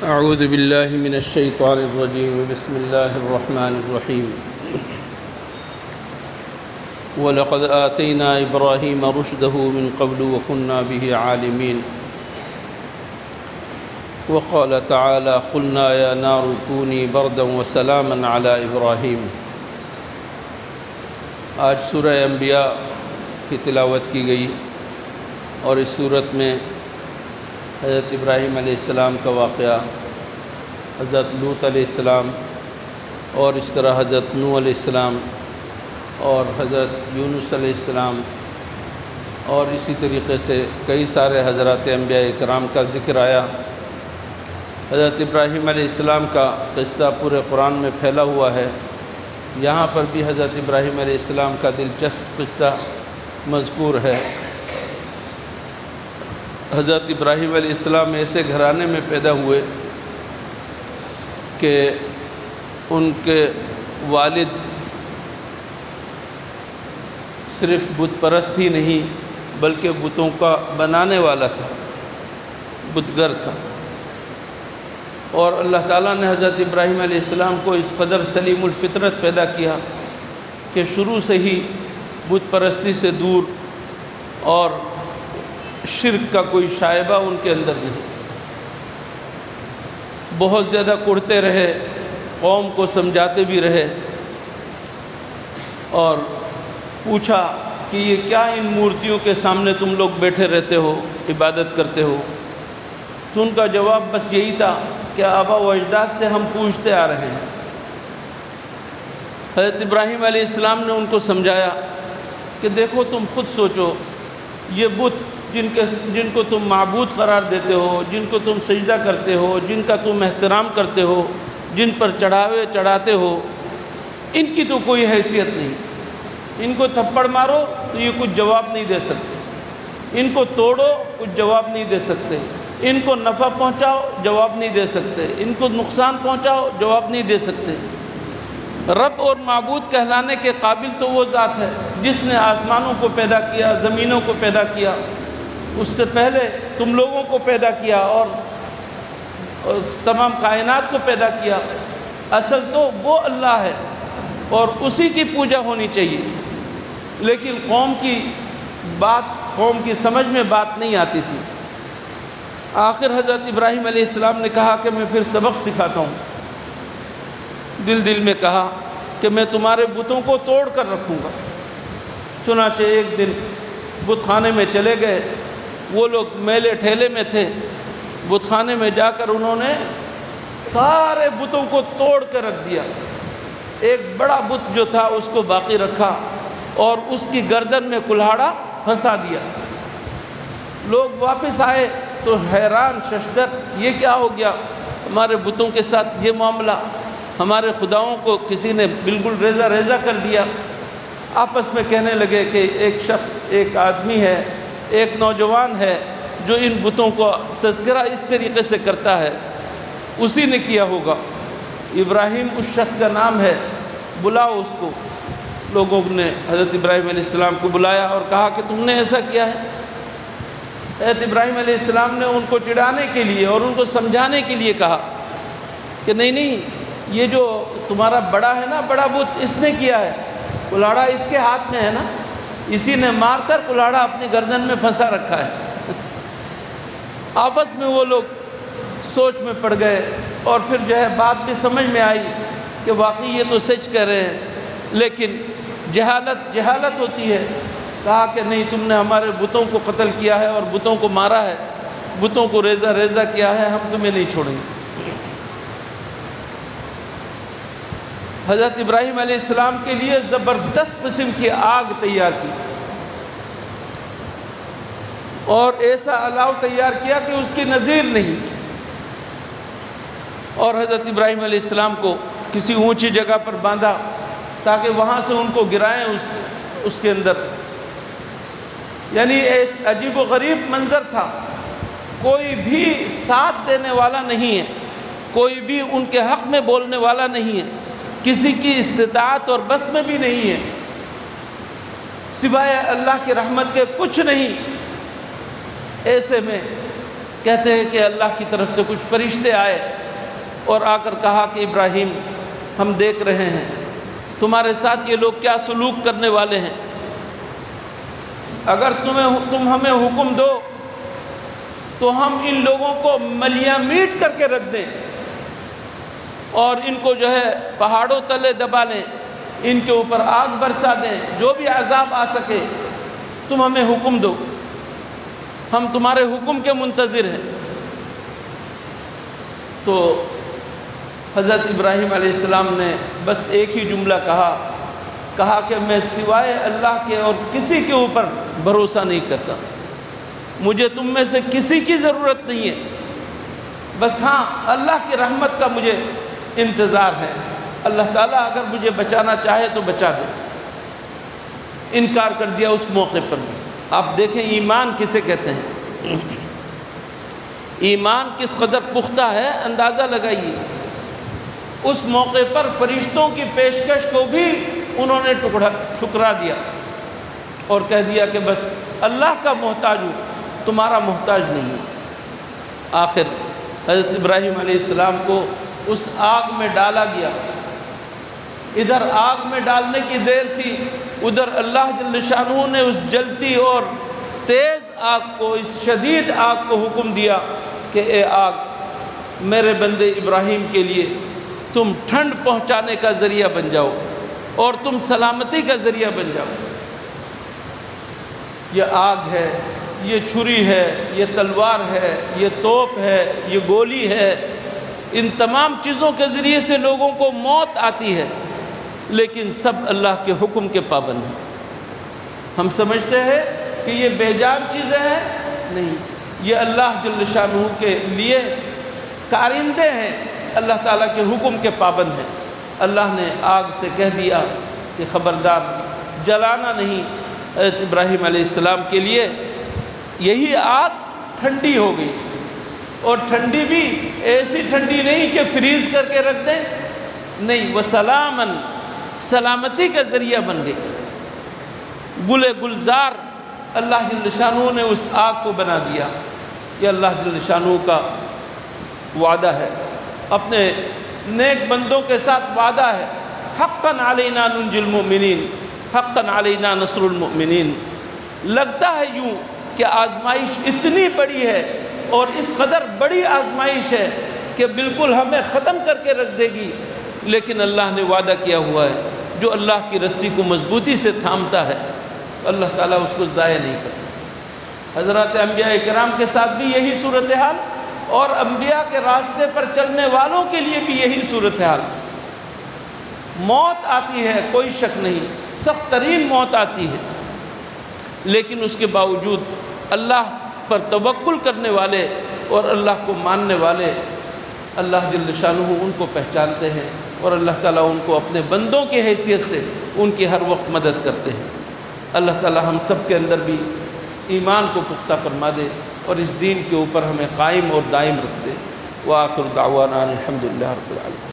اعوذ باللہ من الشیطان الرجیم بسم اللہ الرحمن الرحیم وَلَقَدْ آتَيْنَا إِبْرَاهِيمَ رُشْدَهُ مِنْ قَبْلُ وَكُنَّا بِهِ عَالِمِينَ وقال تعالی قلنا یا نار کونی بردا وسلاما علی ابراہیم۔ آج سورہ انبیاء کی تلاوت کی گئی اور اس صورت میں حضرت ابراہیم علیہ السلام کا واقعہ، حضرت لوط علیہ السلام اور اس طرح حضرت نوح علیہ السلام اور حضرت یونس علیہ السلام اور اسی طریقے سے کئی سارے حضرات انبیاء کرام کا ذکر آیا۔ حضرت ابراہیم علیہ السلام کا قصہ پورے قرآن میں پھیلا ہوا ہے، یہاں پر بھی حضرت ابراہیم علیہ السلام کا دلچسپ قصہ مذکور ہے۔ حضرت ابراہیم علیہ السلام ایسے گھرانے میں پیدا ہوئے کہ ان کے والد صرف بت پرست ہی نہیں بلکہ بتوں کا بنانے والا تھا، بتگر تھا، اور اللہ تعالیٰ نے حضرت ابراہیم علیہ السلام کو اس قدر سلیم الفطرت پیدا کیا کہ شروع سے ہی بت پرستی سے دور اور شرک کا کوئی شائبہ ان کے اندر نہیں۔ بہت زیادہ کڑتے رہے، قوم کو سمجھاتے بھی رہے اور پوچھا کہ یہ کیا ان مورتیوں کے سامنے تم لوگ بیٹھے رہتے ہو، عبادت کرتے ہو؟ تو ان کا جواب بس یہی تھا کہ آبا و اجداد سے ہم پوچھتے آ رہے ہیں۔ حضرت ابراہیم علیہ السلام نے ان کو سمجھایا کہ دیکھو تم خود سوچو، یہ بت جن کو تم معبود قرار دیتے ہو، جن کو تم سجدہ کرتے ہو، جن کا تم احترام کرتے ہو، جن پر چڑھاوے چڑھاتے ہو، ان کی تو کوئی حیثیت نہیں۔ ان کو تھپڑ مارو تو یہ کچھ جواب نہیں دے سکتے، ان کو توڑو کچھ جواب نہیں دے سکتے، ان کو نفع پہنچاؤ جواب نہیں دے سکتے، ان کو نقصان پہنچاؤ جواب نہیں دے سکتے۔ رب اور معبود کہلانے کے قابل تو وہ ذات ہے جس نے آسمانوں کو پیدا کیا، زمینوں کو پیدا کیا، اس سے پہلے تم لوگوں کو پیدا کیا اور تمام کائنات کو پیدا کیا۔ اصل تو وہ اللہ ہے اور اسی کی پوجا ہونی چاہیے، لیکن قوم کی سمجھ میں بات نہیں آتی تھی۔ آخر حضرت ابراہیم علیہ السلام نے کہا کہ میں پھر سبق سکھاتا ہوں۔ دل میں کہا کہ میں تمہارے بتوں کو توڑ کر رکھوں گا۔ چنانچہ ایک دن بت خانے میں چلے گئے، وہ لوگ میلے ٹھیلے میں تھے، بت خانے میں جا کر انہوں نے سارے بتوں کو توڑ کے رکھ دیا۔ ایک بڑا بت جو تھا اس کو باقی رکھا اور اس کی گردن میں کلہاڑا پھنسا دیا۔ لوگ واپس آئے تو حیران ششدر، یہ کیا ہو گیا؟ ہمارے بتوں کے ساتھ یہ معاملہ، ہمارے خداؤں کو کسی نے بالکل ریزہ ریزہ کر دیا۔ آپس میں کہنے لگے کہ ایک شخص، ایک آدمی ہے، ایک نوجوان ہے جو ان بتوں کو تذکرہ اس طریقے سے کرتا ہے، اسی نے کیا ہوگا۔ ابراہیم اس شخص کا نام ہے، بلاؤ اس کو۔ لوگوں نے حضرت ابراہیم علیہ السلام کو بلایا اور کہا کہ تم نے ایسا کیا ہے؟ حضرت ابراہیم علیہ السلام نے ان کو چڑھانے کے لیے اور ان کو سمجھانے کے لیے کہا کہ نہیں، یہ جو تمہارا بڑا ہے نا، بڑا بت، اس نے کیا ہے، کلاڑا اس کے ہاتھ میں ہے نا، اسی نے مار کر کلاڑا اپنی گردن میں پھنسا رکھا ہے۔ آپس میں وہ لوگ سوچ میں پڑ گئے اور پھر جو ہے بات بھی سمجھ میں آئی کہ واقعی یہ تو سچ کہہ رہے ہیں، لیکن جہالت ہوتی ہے۔ کہا کہ نہیں، تم نے ہمارے بتوں کو قتل کیا ہے اور بتوں کو مارا ہے، بتوں کو ریزہ ریزہ کیا ہے، ہم تمہیں نہیں چھوڑیں گے۔ حضرت ابراہیم علیہ السلام کے لیے زبردست قسم کی آگ تیار کی اور ایسا الاؤ تیار کیا کہ اس کی نظیر نہیں، اور حضرت ابراہیم علیہ السلام کو کسی اونچی جگہ پر باندھا تاکہ وہاں سے ان کو گرائیں اس کے اندر۔ یعنی ایس عجیب و غریب منظر تھا، کوئی بھی ساتھ دینے والا نہیں ہے، کوئی بھی ان کے حق میں بولنے والا نہیں ہے، کسی کی استطاعت اور بس میں بھی نہیں ہے، سوائے اللہ کی رحمت کے کچھ نہیں۔ ایسے میں کہتے ہیں کہ اللہ کی طرف سے کچھ فرشتے آئے اور آ کر کہا کہ ابراہیم ہم دیکھ رہے ہیں تمہارے ساتھ یہ لوگ کیا سلوک کرنے والے ہیں، اگر تم ہمیں حکم دو تو ہم ان لوگوں کو ملیاں میٹ کر کے رکھ دیں اور ان کو جو ہے پہاڑوں تلے دبا لیں، ان کے اوپر آگ برسا دیں، جو بھی عذاب آ سکے تم ہمیں حکم دو، ہم تمہارے حکم کے منتظر ہیں۔ تو حضرت ابراہیم علیہ السلام نے بس ایک ہی جملہ کہا کہ میں سوائے اللہ کے اور کسی کے اوپر بھروسہ نہیں کرتا، مجھے تم میں سے کسی کی ضرورت نہیں ہے، بس ہاں اللہ کی رحمت کا مجھے انتظار ہے، اللہ تعالیٰ اگر مجھے بچانا چاہے تو بچا دے۔ انکار کر دیا اس موقع پر بھی۔ آپ دیکھیں ایمان کسے کہتے ہیں، ایمان کس قدر پختہ ہے اندازہ لگائیے۔ اس موقع پر فرشتوں کی پیشکش کو بھی انہوں نے ٹھکرا دیا اور کہہ دیا کہ بس اللہ کا محتاج ہوں، تمہارا محتاج نہیں ہوں۔ آخر حضرت ابراہیم علیہ السلام کو اس آگ میں ڈالا گیا، ادھر آگ میں ڈالنے کی دیر تھی، ادھر اللہ جل شانہ نے اس جلتی اور تیز آگ کو، اس شدید آگ کو حکم دیا کہ اے آگ میرے بندے ابراہیم کے لیے تم ٹھنڈ پہنچانے کا ذریعہ بن جاؤ اور تم سلامتی کا ذریعہ بن جاؤ۔ یہ آگ ہے، یہ چھری ہے، یہ تلوار ہے، یہ توپ ہے، یہ گولی ہے، ان تمام چیزوں کے ذریعے سے لوگوں کو موت آتی ہے، لیکن سب اللہ کے حکم کے پابند ہیں۔ ہم سمجھتے ہیں کہ یہ بے جان چیزیں ہیں، نہیں، یہ اللہ جل شانہ کے لیے کارندے ہیں، اللہ تعالیٰ کے حکم کے پابند ہیں۔ اللہ نے آگ سے کہہ دیا کہ خبردار جلانا نہیں۔ حضرت ابراہیم علیہ السلام کے لیے یہی آگ ٹھنڈی ہو گئی، اور ٹھنڈی بھی ایسی ٹھنڈی نہیں کہ فریز کر کے رکھ دیں، نہیں، وہ سلامتی کا ذریعہ بن گئی۔ گل گلزار اللہ جل شانہ نے اس آگ کو بنا دیا۔ یہ اللہ جل شانہ کا وعدہ ہے، اپنے نیک بندوں کے ساتھ وعدہ ہے، حقاً علینا ننجی المؤمنین، حقاً علینا نصر المؤمنین۔ لگتا ہے یوں کہ آزمائش اتنی بڑی ہے اور اس قدر بڑی آزمائش ہے کہ بالکل ہمیں ختم کر کے رکھ دے گی، لیکن اللہ نے وعدہ کیا ہوا ہے، جو اللہ کی رسی کو مضبوطی سے تھامتا ہے اللہ تعالیٰ اس کو ضائع نہیں کرتا۔ حضرات انبیاء کرام کے ساتھ بھی یہی صورتحال، اور انبیاء کے راستے پر چلنے والوں کے لیے بھی یہی صورتحال۔ موت آتی ہے، کوئی شک نہیں، سخت ترین موت آتی ہے، لیکن اس کے باوجود اللہ پر توکل کرنے والے اور اللہ کو ماننے والے اللہ جل شانہ ان کو پہچانتے ہیں، اور اللہ تعالیٰ ان کو اپنے بندوں کی حیثیت سے ان کی ہر وقت مدد کرتے ہیں۔ اللہ تعالیٰ ہم سب کے اندر بھی ایمان کو پختہ فرما دے اور اس دین کے اوپر ہمیں قائم اور دائم رکھ دے۔ وآخر دعوانا الحمدللہ رب العالمین۔